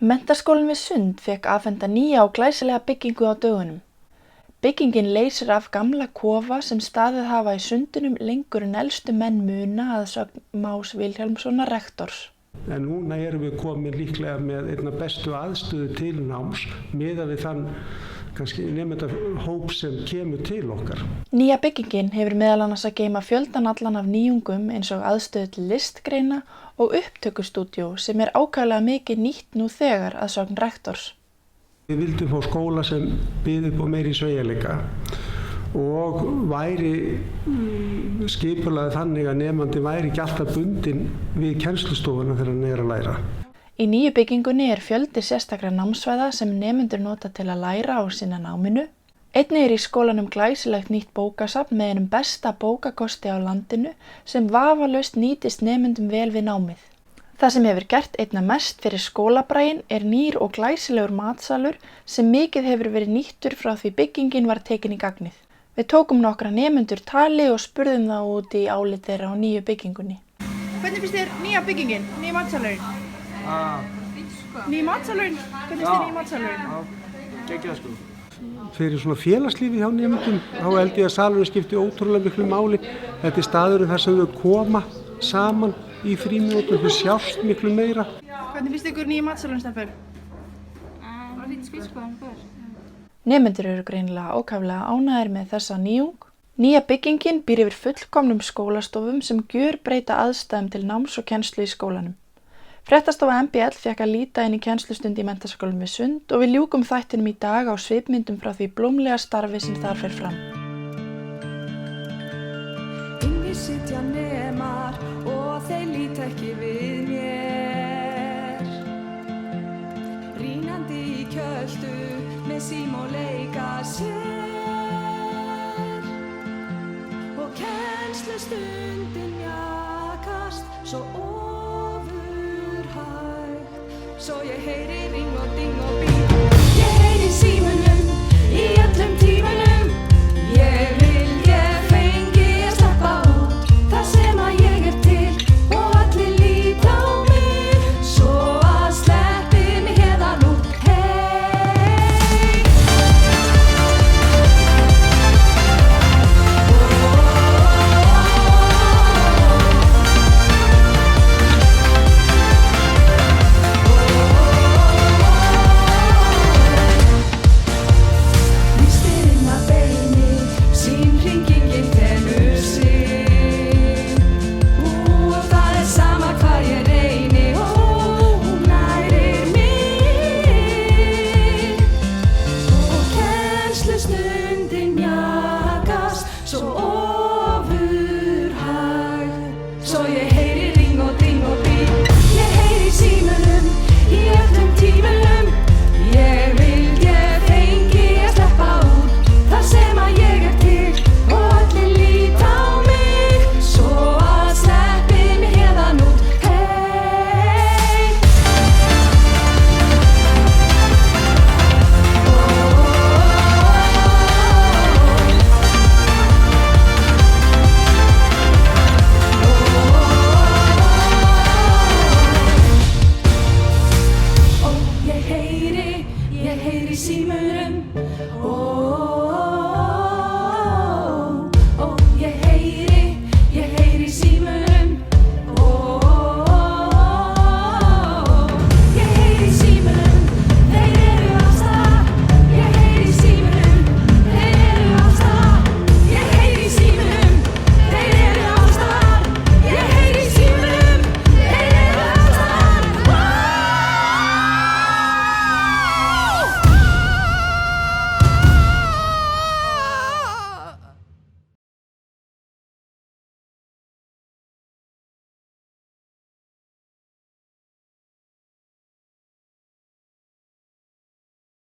Menntaskólinn við Sund fékk afhenta nýja og glæsilega byggingu á dögunum. Byggingin leysir af gamla kofa sem staðið hafa í Sundunum lengur en elstu menn muna að sögn Más Vilhjálmssonar rektors. En núna erum við komin líklega með einna bestu aðstöðu til náms miðað við þann kannski nemendahóp sem kemur til okkar. Nýja byggingin hefur meðal annars að geyma fjöldan allan af nýjungum eins og aðstöðu til listgreina og upptökustúdíó sem ákaflega mikið nýtt nú þegar að sögn rektors. Við vildum fá skóla sem byði upp á meiri sveigjanleika og væri skipulagður þannig að nemandi væri ekki alltaf bundinn við kennslustofuna þegar hann að læra. Í nýju byggingunni fjöldi sérstakra námsvæða sem nemendur nota til að læra á sinna náminu. Einnig í skólanum glæsilegt nýtt bókasafn með einum besta bókakosti á landinu sem vafalaust nýtist nemendum vel við námið. Það sem hefur gert einna mest fyrir skólabraginn nýr og glæsilegur matsalur sem mikið hefur verið nýttur frá því byggingin var tekin í gagnið. Við tókum nokkra nemendur tali og spurðum þá út í álit þeirra á nýju byggingunni. Hvernig finnst þér nýja byggingin, nýja matsalurinn? Nýja matsalurinn? Hvernig finnst þér nýja matsalurinn? Já, geggjað sko. Fyrir svona félagslífi hjá nemendum, þá held ég að salurinn skipti ótrúlega miklu máli. Þetta staðurinn þar sem þau koma saman í frímínútum, þau sjást miklu meira. Hvernig finnst ykkur nýja matsalurinn, Steffur? Bara fínt skvískoðan fyrr. Nemendur greinilega ákaflega ánægðir með þessa nýjung. Nýja byggingin býr yfir fullkomnum skólastofum sem gjörbreyta aðstæðum til náms og kennslu í skólanum. Fréttastofa MBL fékk að líta inn í kennslustund í Menntaskólanum við Sund og við ljúkum þættinum í dag á svipmyndum frá því blómlega starfi sem þar fer fram. Inni sitja nemar og þeir líta ekki við mér. Rínandi í kjöltu með sím og leika sér. Og kennslustundin jakast svo ofurhægt. Svo ég heyri ring og ding og bing.